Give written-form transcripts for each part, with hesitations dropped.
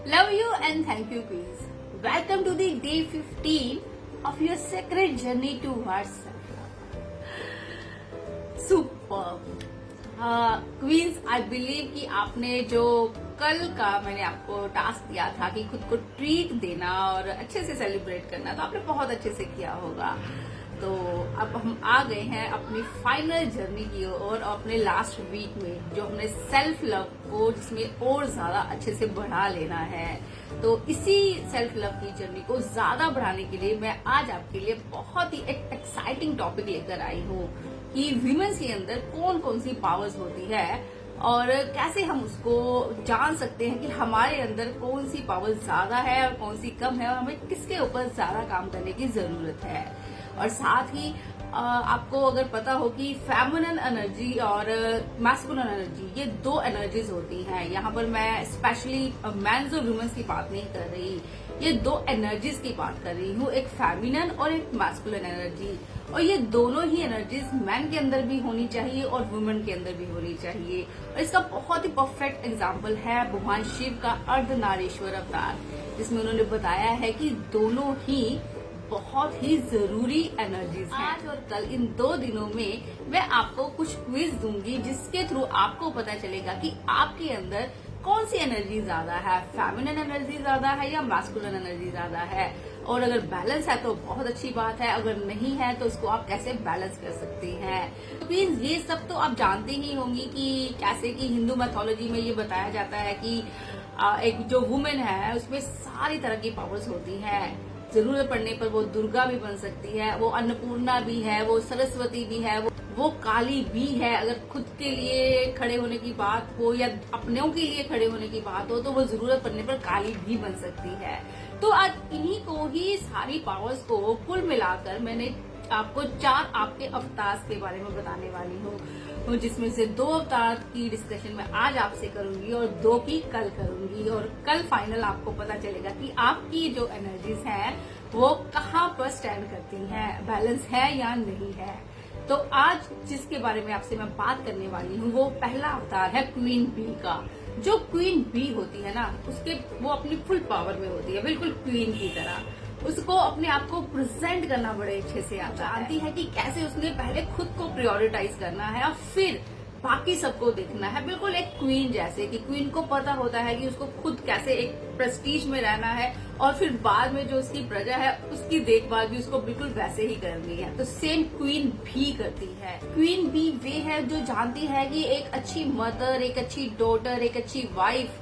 Love you and thank you, Queens. Welcome to the day 15 of your sacred journey towards self-love. Superb. Queens, I believe कि आपने जो कल का मैंने आपको टास्क दिया था कि खुद को ट्रीट देना और अच्छे से सेलिब्रेट करना, तो आपने बहुत अच्छे से किया होगा। तो अब हम आ गए हैं अपनी फाइनल जर्नी की ओर, अपने लास्ट वीक में जो हमने सेल्फ लव को जिसमें और ज्यादा अच्छे से बढ़ा लेना है। तो इसी सेल्फ लव की जर्नी को ज्यादा बढ़ाने के लिए मैं आज आपके लिए बहुत ही एक एक्साइटिंग टॉपिक लेकर आई हूँ कि वीमेंस के अंदर कौन कौन सी पावर्स होती है और कैसे हम उसको जान सकते हैं कि हमारे अंदर कौन सी पावर ज्यादा है और कौन सी कम है और हमें किसके ऊपर ज्यादा काम करने की जरूरत है। और साथ ही आपको अगर पता हो कि फेमिनिन एनर्जी और मैस्कुलिन एनर्जी, ये दो एनर्जीज होती हैं। यहाँ पर मैं स्पेशली मेंस और वुमेन्स की बात नहीं कर रही, ये दो एनर्जीज की बात कर रही हूँ, एक फेमिनिन और एक मैस्कुलिन एनर्जी। और ये दोनों ही एनर्जीज मैन के अंदर भी होनी चाहिए और वुमेन के अंदर भी होनी चाहिए। और इसका बहुत ही परफेक्ट एग्जाम्पल है भगवान शिव का अर्धनारीश्वर अवतार, जिसमें उन्होंने बताया है कि दोनों ही बहुत ही जरूरी एनर्जीज हैं। आज और कल इन 2 दिनों में मैं आपको कुछ क्विज दूंगी जिसके थ्रू आपको पता चलेगा कि आपके अंदर कौन सी एनर्जी ज्यादा है, फेमिनिन एनर्जी ज्यादा है या मैस्कुलिन एनर्जी ज्यादा है। और अगर बैलेंस है तो बहुत अच्छी बात है, अगर नहीं है तो उसको आप कैसे बैलेंस कर सकती हैं। तो प्लीज ये सब तो आप जानते ही होंगी कि कैसे कि हिंदू मैथोलॉजी में ये बताया जाता है कि एक जो वुमेन है उसमें सारी तरह की पावर्स होती है। जरूरत पड़ने पर वो दुर्गा भी बन सकती है, वो अन्नपूर्णा भी है, वो सरस्वती भी है, वो काली भी है। अगर खुद के लिए खड़े होने की बात हो या अपनों के लिए खड़े होने की बात हो तो वो जरूरत पड़ने पर काली भी बन सकती है। तो आज इन्हीं को ही सारी पावर्स को कुल मिलाकर मैंने आपको 4 आपके अवतार के बारे में बताने वाली हूँ, जिसमें से 2 अवतार की डिस्कशन मैं आज आपसे करूंगी और 2 की कल करूंगी। और कल फाइनल आपको पता चलेगा कि आपकी जो एनर्जीज हैं वो कहाँ पर स्टैंड करती हैं, बैलेंस है या नहीं है। तो आज जिसके बारे में आपसे मैं बात करने वाली हूँ वो पहला अवतार है क्वीन बी का। जो क्वीन बी होती है ना, उसके वो अपनी फुल पावर में होती है, बिल्कुल क्वीन की तरह। उसको अपने आप को प्रेजेंट करना बड़े अच्छे से आती है कि कैसे उसने पहले खुद को प्रायोरिटाइज करना है और फिर बाकी सबको देखना है, बिल्कुल एक क्वीन जैसे कि क्वीन को पता होता है कि उसको खुद कैसे एक प्रेस्टीज में रहना है और फिर बाद में जो उसकी प्रजा है उसकी देखभाल भी उसको बिल्कुल वैसे ही करनी है। तो सेम क्वीन भी करती है। क्वीन भी वे है जो जानती है कि एक अच्छी मदर, एक अच्छी डॉटर, एक अच्छी वाइफ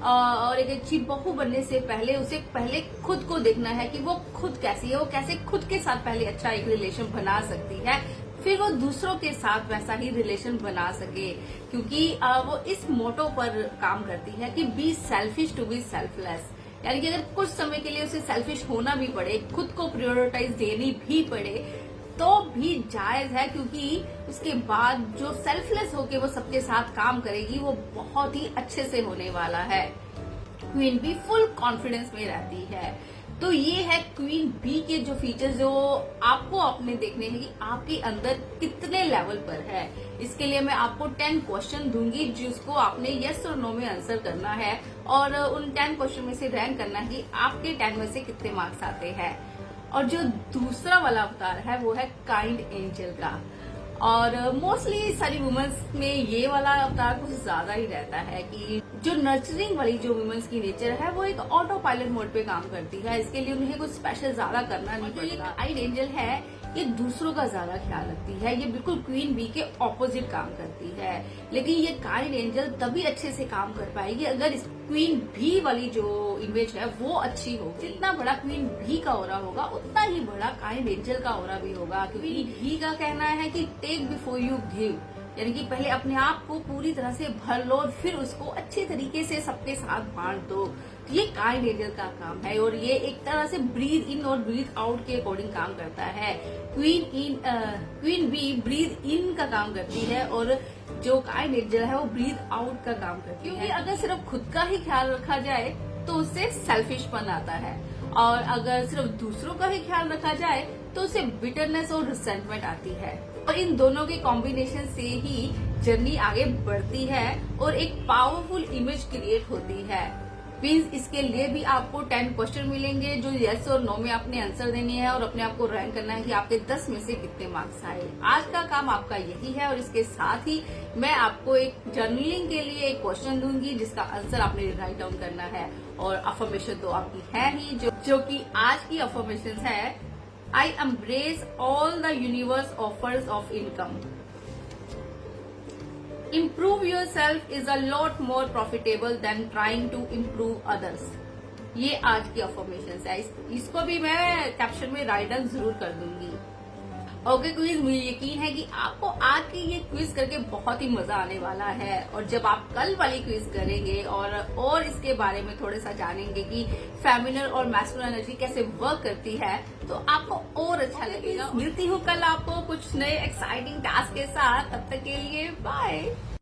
और एक अच्छी बहू बनने से पहले उसे पहले खुद को देखना है कि वो खुद कैसी है, वो कैसे खुद के साथ पहले अच्छा एक रिलेशन बना सकती है, फिर वो दूसरों के साथ वैसा ही रिलेशन बना सके। क्योंकि वो इस मोटो पर काम करती है कि be selfish to be selfless, यानी कि अगर कुछ समय के लिए उसे सेल्फिश होना भी पड़े, खुद को प्रायोरिटाइज देनी भी पड़े तो भी जायज है, क्योंकि उसके बाद जो सेल्फलेस होके वो सबके साथ काम करेगी वो बहुत ही अच्छे से होने वाला है। क्वीन बी फुल कॉन्फिडेंस में रहती है। तो ये है क्वीन बी के जो फीचर्स जो आपको अपने देखने हैं कि आपके अंदर कितने लेवल पर है। इसके लिए मैं आपको 10 क्वेश्चन दूंगी जिसको आपने यस और नो में आंसर करना है और उन 10 क्वेश्चन में से रैंक करना है कि आपके 10 में से कितने मार्क्स आते हैं। और जो दूसरा वाला अवतार है वो है काइंड एंजल का। और मोस्टली सारी वुमेन्स में ये वाला अवतार कुछ ज्यादा ही रहता है कि जो नर्चरिंग वाली जो वुमेन्स की नेचर है वो एक ऑटो पायलट मोड पे काम करती है। इसके लिए उन्हें कुछ स्पेशल ज्यादा करना नहीं पड़ता। ये काइंड एंजल है, ये दूसरों का ज्यादा ख्याल रखती है, ये बिल्कुल क्वीन बी के ऑपोजिट काम करती है। लेकिन ये काइंड एंजल तभी अच्छे से काम कर पाएगी अगर इस क्वीन बी वाली जो इमेज है वो अच्छी हो। जितना बड़ा क्वीन बी का ऑरा होगा उतना ही बड़ा काइंड एंजल का ऑरा भी होगा, क्योंकि बी का कहना है कि टेक बिफोर यू गिव, यानी कि पहले अपने आप को पूरी तरह से भर लो और फिर उसको अच्छे तरीके से सबके साथ बांट दो। तो ये काइंड एंजल का काम है और ये एक तरह से ब्रीथ इन और ब्रीथ आउट के अकॉर्डिंग काम करता है। क्वीन बी ब्रीथ इन का काम करती है और जो काइंड एंजल है वो ब्रीथ आउट का काम करती है। क्योंकि अगर सिर्फ खुद का ही ख्याल रखा जाए तो उससे सेल्फिशपन आता है और अगर सिर्फ दूसरों का ही ख्याल रखा जाए तो उससे बिटरनेस और रिसेंटमेंट आती है। और इन दोनों के कॉम्बिनेशन से ही जर्नी आगे बढ़ती है और एक पावरफुल इमेज क्रिएट होती है। क्वींस, इसके लिए भी आपको 10 क्वेश्चन मिलेंगे जो यस और नो में आपने आंसर देने हैं और अपने आप को रैंक करना है कि आपके 10 में से कितने मार्क्स आए। आज का काम आपका यही है और इसके साथ ही मैं आपको एक जर्नलिंग के लिए एक क्वेश्चन दूंगी जिसका आंसर आपने राइट डाउन करना है। और अफर्मेशन तो आपकी है ही, जो कि आज की अफर्मेशन है, I embrace all the universe offers of income. Improve yourself is a lot more profitable than trying to improve others। ये आज की अफर्मेशन है, इसको भी मैं कैप्शन में राइट डाउन जरूर कर दूंगी। ओके क्विज, मुझे यकीन है कि आपको आज की ये क्विज करके बहुत ही मजा आने वाला है। और जब आप कल वाली क्विज करेंगे और इसके बारे में थोड़ा सा जानेंगे कि फेमिनिन और मैस्कुलिन एनर्जी कैसे वर्क करती है, तो आपको और अच्छा लगेगा। मिलती हूँ कल आपको कुछ नए एक्साइटिंग टास्क के साथ, तब तक के लिए बाय।